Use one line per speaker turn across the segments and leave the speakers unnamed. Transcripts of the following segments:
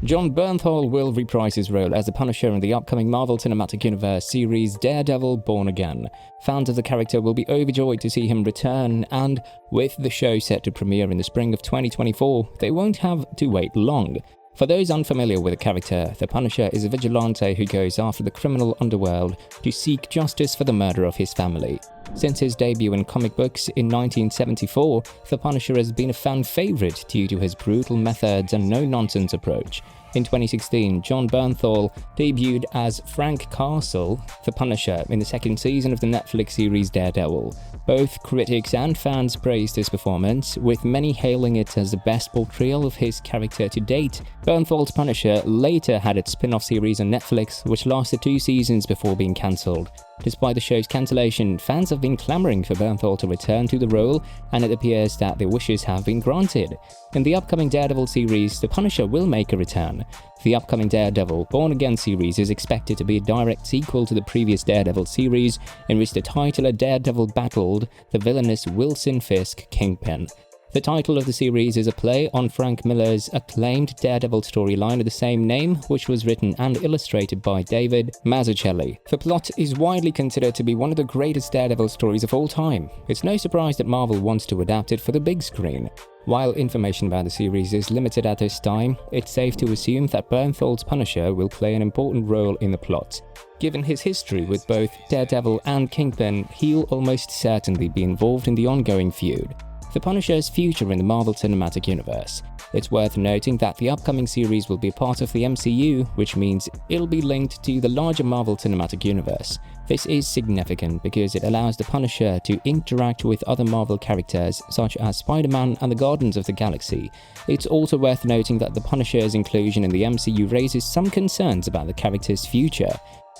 Jon Bernthal will reprise his role as the Punisher in the upcoming Marvel Cinematic Universe series Daredevil Born Again. Fans of the character will be overjoyed to see him return, and with the show set to premiere in the spring of 2024, they won't have to wait long. For those unfamiliar with the character, the Punisher is a vigilante who goes after the criminal underworld to seek justice for the murder of his family. Since his debut in comic books in 1974, the Punisher has been a fan favorite due to his brutal methods and no-nonsense approach. In 2016, Jon Bernthal debuted as Frank Castle, the Punisher, in the second season of the Netflix series Daredevil. Both critics and fans praised his performance, with many hailing it as the best portrayal of his character to date. Bernthal's Punisher later had its spin-off series on Netflix, which lasted 2 seasons before being cancelled. Despite the show's cancellation, fans have been clamoring for Bernthal to return to the role, and it appears that their wishes have been granted. In the upcoming Daredevil series, the Punisher will make a return. The upcoming Daredevil Born Again series is expected to be a direct sequel to the previous Daredevil series, in which the titular Daredevil battled the villainous Wilson Fisk Kingpin. The title of the series is a play on Frank Miller's acclaimed Daredevil storyline of the same name, which was written and illustrated by David Mazzucchelli. The plot is widely considered to be one of the greatest Daredevil stories of all time. It's no surprise that Marvel wants to adapt it for the big screen. While information about the series is limited at this time, it's safe to assume that Bernthal's Punisher will play an important role in the plot. Given his history with both Daredevil and Kingpin, he'll almost certainly be involved in the ongoing feud. The Punisher's future in the Marvel Cinematic Universe. It's worth noting that the upcoming series will be part of the MCU, which means it'll be linked to the larger Marvel Cinematic Universe. This is significant because it allows the Punisher to interact with other Marvel characters such as Spider-Man and the Guardians of the Galaxy. It's also worth noting that the Punisher's inclusion in the MCU raises some concerns about the character's future.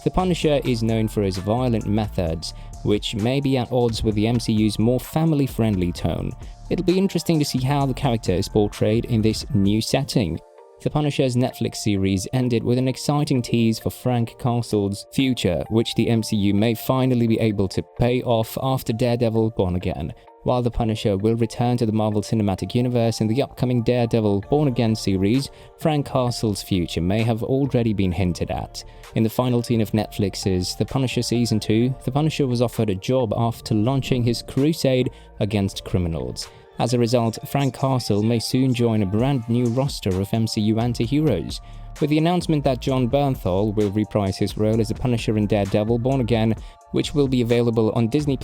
The Punisher is known for his violent methods, which may be at odds with the MCU's more family-friendly tone. It'll be interesting to see how the character is portrayed in this new setting. The Punisher's Netflix series ended with an exciting tease for Frank Castle's future, which the MCU may finally be able to pay off after Daredevil Born Again. While the Punisher will return to the Marvel Cinematic Universe in the upcoming Daredevil Born Again series, Frank Castle's future may have already been hinted at. In the final scene of Netflix's The Punisher Season 2, the Punisher was offered a job after launching his crusade against criminals. As a result, Frank Castle may soon join a brand new roster of MCU antiheroes. With the announcement that Jon Bernthal will reprise his role as the Punisher in Daredevil Born Again, which will be available on Disney+,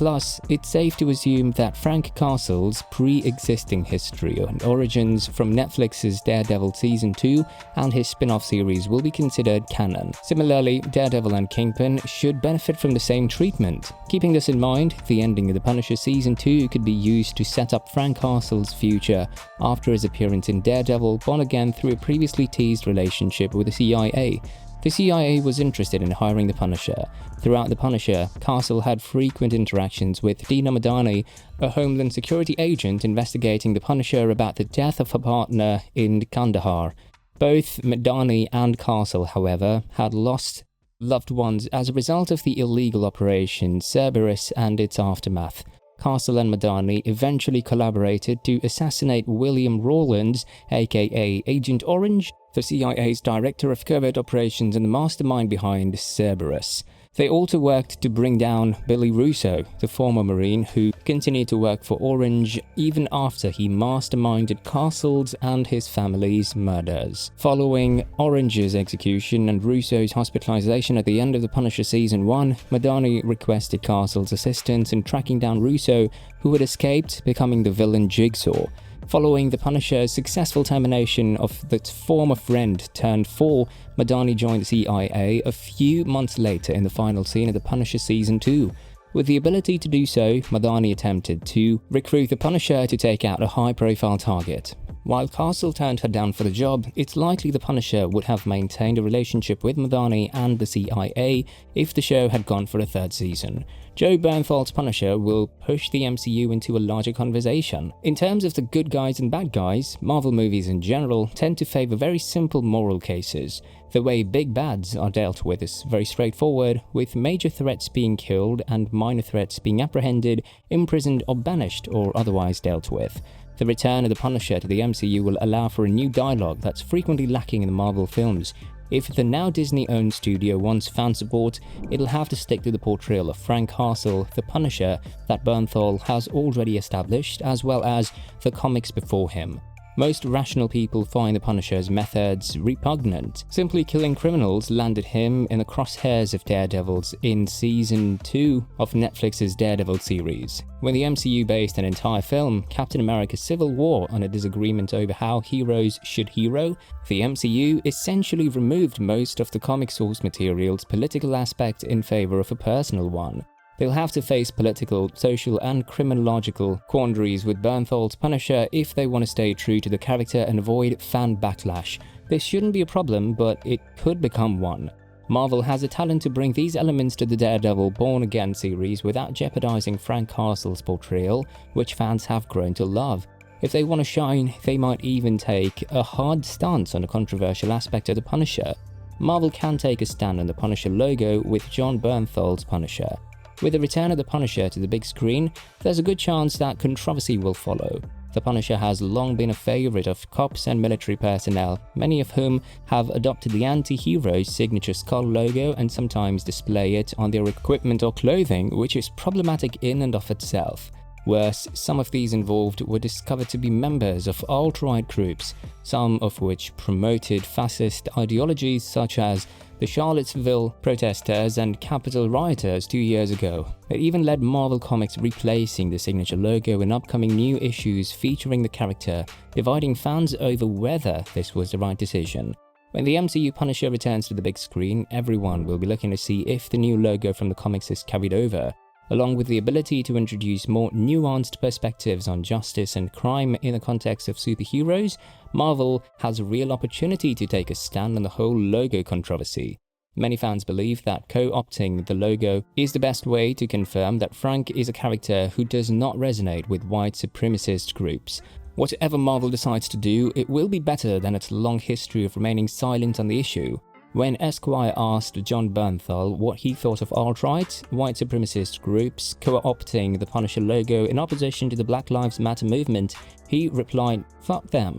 it's safe to assume that Frank Castle's pre-existing history and origins from Netflix's Daredevil Season 2 and his spin-off series will be considered canon. Similarly, Daredevil and Kingpin should benefit from the same treatment. Keeping this in mind, the ending of The Punisher Season 2 could be used to set up Frank Castle's future after his appearance in Daredevil Born Again through a previously teased relationship with the CIA. The CIA was interested in hiring the Punisher. Throughout The Punisher, Castle had frequent interactions with Dina Madani, a Homeland Security agent investigating the Punisher about the death of her partner in Kandahar. Both Madani and Castle, however, had lost loved ones as a result of the illegal Operation Cerberus and its aftermath. Castle and Madani eventually collaborated to assassinate William Rawlins, aka Agent Orange, the CIA's director of covert operations and the mastermind behind Cerberus. They also worked to bring down Billy Russo, the former Marine who continued to work for Orange even after he masterminded Castle's and his family's murders. Following Orange's execution and Russo's hospitalization at the end of The Punisher Season 1, Madani requested Castle's assistance in tracking down Russo, who had escaped, becoming the villain Jigsaw. Following the Punisher's successful termination of the former friend turned foe, Madani joined the CIA a few months later in the final scene of The Punisher Season 2. With the ability to do so, Madani attempted to recruit the Punisher to take out a high-profile target. While Castle turned her down for the job, it's likely the Punisher would have maintained a relationship with Madani and the CIA if the show had gone for a third season. Jon Bernthal's Punisher will push the MCU into a larger conversation. In terms of the good guys and bad guys, Marvel movies in general tend to favor very simple moral cases. The way big bads are dealt with is very straightforward, with major threats being killed and minor threats being apprehended, imprisoned or banished or otherwise dealt with. The return of the Punisher to the MCU will allow for a new dialogue that's frequently lacking in the Marvel films. If the now Disney-owned studio wants fan support, it'll have to stick to the portrayal of Frank Castle, the Punisher, that Bernthal has already established, as well as the comics before him. Most rational people find the Punisher's methods repugnant. Simply killing criminals landed him in the crosshairs of daredevils in Season 2 of Netflix's Daredevil series. When the MCU based an entire film, Captain America Civil War, on a disagreement over how heroes should hero, the MCU essentially removed most of the comic source material's political aspect in favor of a personal one. They'll have to face political, social, and criminological quandaries with Bernthal's Punisher if they want to stay true to the character and avoid fan backlash. This shouldn't be a problem, but it could become one. Marvel has a talent to bring these elements to the Daredevil Born Again series without jeopardizing Frank Castle's portrayal, which fans have grown to love. If they want to shine, they might even take a hard stance on a controversial aspect of the Punisher. Marvel can take a stand on the Punisher logo with Jon Bernthal's Punisher. With the return of the Punisher to the big screen, there's a good chance that controversy will follow. The Punisher has long been a favorite of cops and military personnel, many of whom have adopted the anti-hero's signature skull logo and sometimes display it on their equipment or clothing, which is problematic in and of itself. Worse, some of these involved were discovered to be members of alt-right groups, some of which promoted fascist ideologies such as the Charlottesville protesters and Capitol rioters 2 years ago. It even led Marvel Comics replacing the signature logo in upcoming new issues featuring the character, dividing fans over whether this was the right decision. When the MCU Punisher returns to the big screen, everyone will be looking to see if the new logo from the comics is carried over. Along with the ability to introduce more nuanced perspectives on justice and crime in the context of superheroes, Marvel has a real opportunity to take a stand on the whole logo controversy. Many fans believe that co-opting the logo is the best way to confirm that Frank is a character who does not resonate with white supremacist groups. Whatever Marvel decides to do, it will be better than its long history of remaining silent on the issue. When Esquire asked Jon Bernthal what he thought of alt-right, white supremacist groups co-opting the Punisher logo in opposition to the Black Lives Matter movement, he replied, "Fuck them."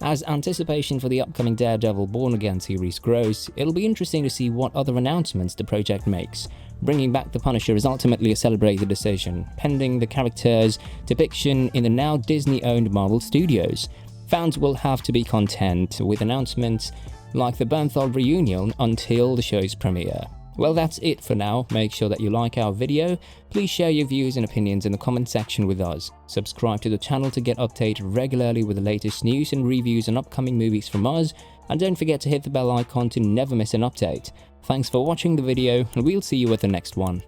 As anticipation for the upcoming Daredevil Born Again series grows, it'll be interesting to see what other announcements the project makes. Bringing back the Punisher is ultimately a celebrated decision, pending the character's depiction in the now Disney-owned Marvel Studios. Fans will have to be content with announcements like the Bernthal reunion until the show's premiere. Well, that's it for now. Make sure that you like our video. Please share your views and opinions in the comment section with us. Subscribe to the channel to get updated regularly with the latest news and reviews on upcoming movies from us. And don't forget to hit the bell icon to never miss an update. Thanks for watching the video, and we'll see you at the next one.